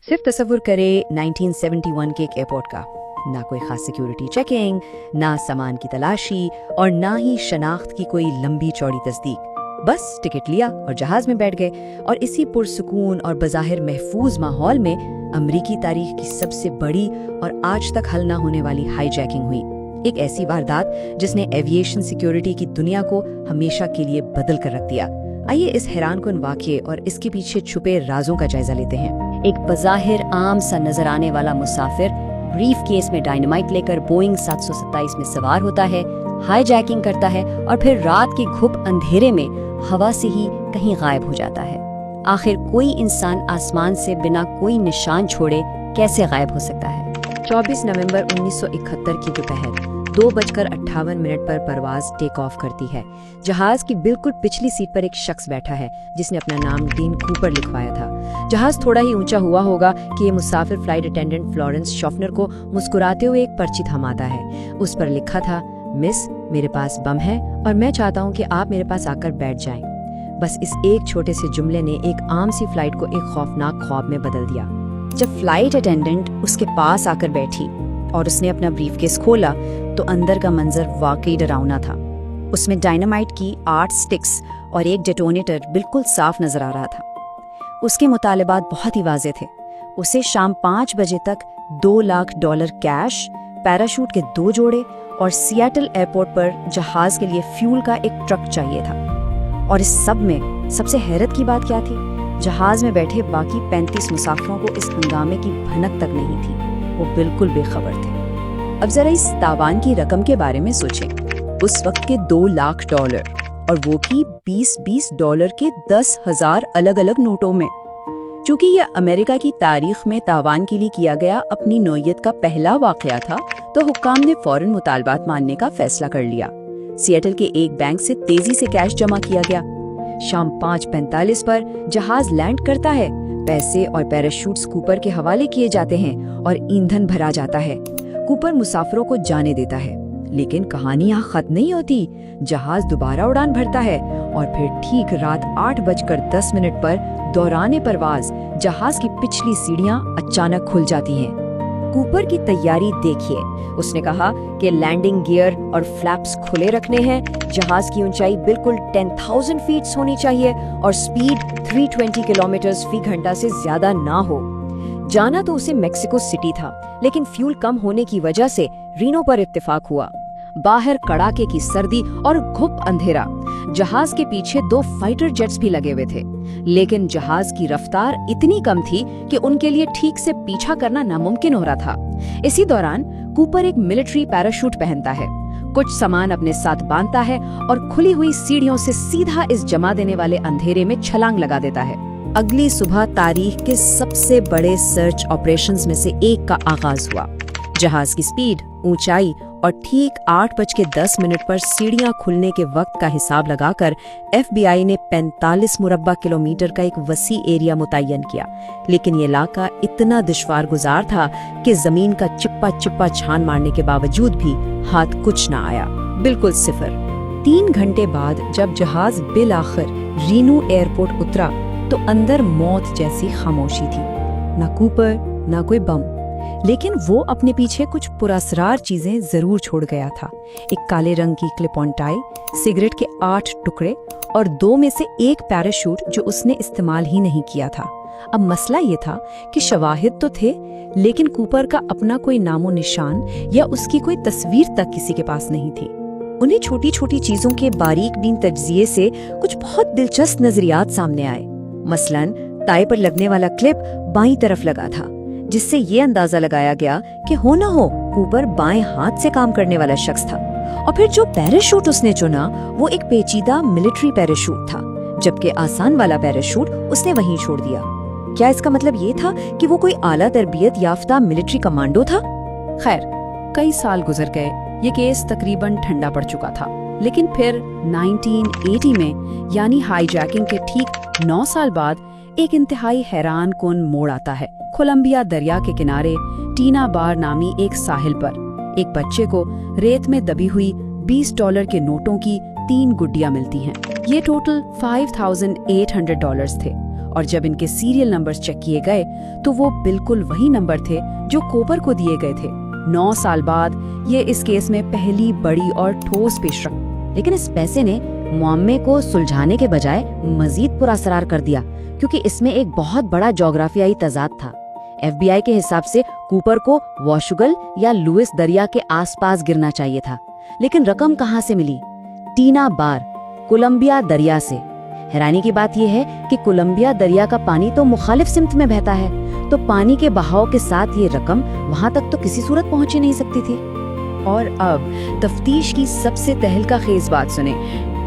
सिर्फ तसव्वुर करें 1971 के एक एयरपोर्ट का। ना कोई खास सिक्योरिटी चेकिंग, ना सामान की तलाशी और ना ही शनाख्त की कोई लंबी चौड़ी तस्दीक। बस टिकट लिया और जहाज में बैठ गए और इसी पुरसुकून और बज़ाहिर महफूज माहौल में अमरीकी तारीख की सबसे बड़ी और आज तक हल ना होने वाली हाईजैकिंग हुई। एक ऐसी वारदात जिसने एविएशन सिक्योरिटी की दुनिया को हमेशा के लिए बदल कर रख दिया। आइए इस हैरानकुन वाक़ये और इसके पीछे छुपे राजों का जायजा लेते हैं। एक बज़ाहिर आम सा नजर आने वाला मुसाफिर ब्रीफ केस में डायनामाइट लेकर बोइंग 727 में सवार होता है, हाईजैकिंग करता है और फिर रात के घुप अंधेरे में हवा से ही कहीं गायब हो जाता है। आखिर कोई इंसान आसमान से बिना कोई निशान छोड़े कैसे गायब हो सकता है? 24 नवंबर 1971 की दोपहर 2:58 पर परवाज टेक ऑफ करती है। जहाज की बिल्कुल पिछली सीट पर एक शख्स बैठा है जिसने अपना नाम डीन कूपर लिखवाया था। जहाज थोड़ा ही ऊंचा हुआ होगा कि ये मुसाफिर फ्लाइट अटेंडेंट फ्लोरेंस शॉफनर को मुस्कुराते हुए एक पर्ची थमाता है। उस पर लिखा था, मिस, मेरे पास बम है और मैं चाहता हूँ कि आप मेरे पास आकर बैठ जाएं। बस इस एक छोटे से जुमले ने एक आम सी फ्लाइट को एक खौफनाक ख्वाब में बदल दिया। जब फ्लाइट अटेंडेंट उसके पास आकर बैठी और उसने अपना ब्रीफकेस खोला तो अंदर का मंजर वाकई डरावना था। उसमें डायनामाइट की 8 स्टिक्स और एक डेटोनेटर बिल्कुल साफ नजर आ रहा था। उसके मुतालिबात बहुत ही वाज़ेह थे। उसे शाम 5 बजे तक $2 लाख कैश, पैराशूट के 2 जोड़े और सियाटल एयरपोर्ट पर जहाज के लिए फ्यूल का एक ट्रक चाहिए था। और इस सब में सबसे हैरत की बात क्या थी? जहाज में बैठे बाकी 35 मुसाफिरों को इस हंगामे की भनक तक नहीं थी। वो बिल्कुल बेखबर थे। अब जरा इस तावान की रकम के बारे में सोचें। उस वक्त के $2 लाख और वो भी $20 के 10,000 अलग अलग नोटों में। चूंकि यह अमेरिका की तारीख में तावान के लिए किया गया अपनी नौयत का पहला वाकया था, तो हुक्काम ने फौरन मुतालबात मानने का फैसला कर लिया। सियाटल के एक बैंक से तेजी से कैश जमा किया गया। शाम 5:45 पर जहाज लैंड करता है। पैसे और पैराशूट्स कूपर के हवाले किए जाते हैं और ईंधन भरा जाता है। कूपर मुसाफिरों को जाने देता है, लेकिन कहानी यहाँ खत्म नहीं होती। जहाज दोबारा उड़ान भरता है और फिर ठीक रात 8:10 पर दौराने परवाज जहाज की पिछली सीढ़ियां अचानक खुल जाती हैं। कूपर की तैयारी देखिए। उसने कहा कि लैंडिंग गियर और फ्लैप्स खुले रखने हैं। जहाज की ऊंचाई बिल्कुल 10,000 फीट होनी चाहिए और स्पीड 320 किलोमीटर फी घंटा से ज्यादा ना हो। जाना तो उसे मेक्सिको सिटी था, लेकिन फ्यूल कम होने की वजह से रीनो पर इत्तेफाक हुआ। बाहर कड़ाके की सर्दी और घुप अंधेरा। जहाज के पीछे 2 फाइटर जेट्स भी लगे हुए थे, लेकिन जहाज की रफ्तार इतनी कम थी कि उनके लिए ठीक से पीछा करना नामुमकिन हो रहा था। इसी दौरान कूपर एक मिलिट्री पैराशूट पहनता है, कुछ सामान अपने साथ बांधता है और खुली हुई सीढ़ियों से सीधा इस जमा देने वाले अंधेरे में छलांग लगा देता है। अगली सुबह तारीख के सबसे बड़े सर्च ऑपरेशंस में से एक का आगाज हुआ। जहाज की स्पीड, ऊंचाई और ठीक 8:10 पर सीढ़ियां खुलने के वक्त का हिसाब लगाकर FBI ने 45 मुरब्बा किलोमीटर का एक वसी एरिया मुतय्यन किया। लेकिन ये इलाका इतना दुश्वार गुजार था कि जमीन का चिप्पा चिप्पा छान मारने के बावजूद भी हाथ कुछ ना आया, बिल्कुल सिफर। 3 घंटे बाद जब जहाज बिल आखिर रीनो एयरपोर्ट उतरा तो अंदर मौत जैसी खामोशी थी। ना कूपर, ना कोई बम, लेकिन वो अपने पीछे कुछ पुरअसरार चीजें जरूर छोड़ गया था। एक काले रंग की क्लिप ऑन टाई, सिगरेट के 8 टुकड़े और 2 में से एक पैराशूट जो उसने इस्तेमाल ही नहीं किया था। अब मसला ये था कि शवाहिद तो थे, लेकिन कूपर का अपना कोई नामो निशान या उसकी कोई तस्वीर तक किसी के पास नहीं थी। उन्हें छोटी छोटी चीजों के बारीक बीन तज्जिए से कुछ बहुत दिलचस्प नजरियात सामने आए। मसलन टाई पर लगने वाला क्लिप बाईं तरफ लगा था, जिससे ये अंदाजा लगाया गया कि हो न हो कूपर बाएं हाथ से काम करने वाला शख्स था। और फिर जो पैराशूट उसने चुना वो एक पेचीदा मिलिट्री पैराशूट था, जबकि आसान वाला पैराशूट उसने वहीं छोड़ दिया। क्या इसका मतलब ये था कि वो कोई आला तरबियत याफ्ता मिलिट्री कमांडो था? खैर, कई साल गुजर गए। ये केस तकरीबन ठंडा पड़ चुका था, लेकिन फिर 1980 में यानी हाईजैकिंग के ठीक 9 साल बाद एक इंतहाई हैरान कुन मोड़ आता है। कोलंबिया दरिया के किनारे टीना बार नामी एक साहिल पर एक बच्चे को रेत में दबी हुई $20 के नोटों की 3 गुड्डियां मिलती हैं। ये टोटल $5,800 थे और जब इनके सीरियल नंबर्स चेक किए गए तो वो बिल्कुल वही नंबर थे जो कूपर को दिए गए थे। 9 साल बाद ये इस केस में पहली बड़ी और ठोस पेशरफ। लेकिन इस पैसे ने मुआम्मे को सुलझाने के बजाय मजीद पुरअसरार कर दिया, क्योंकि इसमें एक बहुत बड़ा जोग्राफियाई तजाद था। FBI के हिसाब से कूपर को वॉशुगल या लुइस दरिया के आसपास गिरना चाहिए था, लेकिन रकम कहाँ से मिली? टीना बार, कोलंबिया दरिया से। हैरानी की बात यह है कि कोलंबिया दरिया का पानी तो मुखालिफ सिमत में बहता है, तो पानी के बहाव के साथ ये रकम वहां तक तो किसी सूरत पहुंच ही नहीं सकती थी। और अब तफ्तीश की सबसे तहलका खेज बात सुने।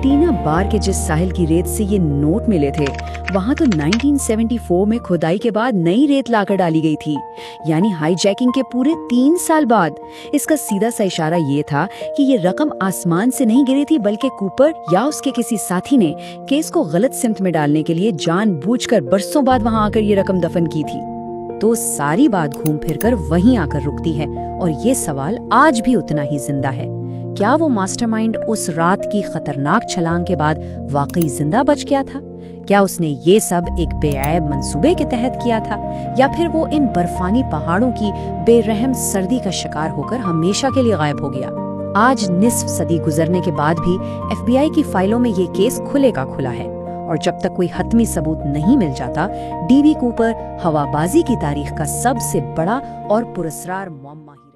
टीना बार के जिस साहिल की रेत से ये नोट मिले थे, वहां तो 1974 में खुदाई के बाद नई रेत लाकर डाली गई थी, यानी हाईजैकिंग के पूरे 3 साल बाद। इसका सीधा सा इशारा ये था कि ये रकम आसमान से नहीं गिरी थी, बल्कि कूपर या उसके किसी साथी ने केस को गलत सिमत में डालने के लिए जानबूझकर बरसों बाद वहां आकर ये रकम दफन की थी। तो सारी बात घूम फिरकर वहीं आकर रुकती है, और ये सवाल आज भी उतना ही जिंदा है। क्या वो मास्टरमाइंड उस रात की खतरनाक छलांग के बाद वाकई जिंदा बच गया था? क्या उसने ये सब एक बेऐब मंसूबे के तहत किया था, या फिर वो इन बर्फानी पहाड़ों की बेरहम सर्दी का शिकार होकर हमेशा के लिए गायब हो गया? आज निस्फ सदी गुजरने के बाद भी FBI की फाइलों में ये केस खुले का खुला है, और जब तक कोई हतमी सबूत नहीं मिल जाता, DB कूपर हवाबाजी की तारीख का सबसे बड़ा और पुरस्कार मुअम्मा ही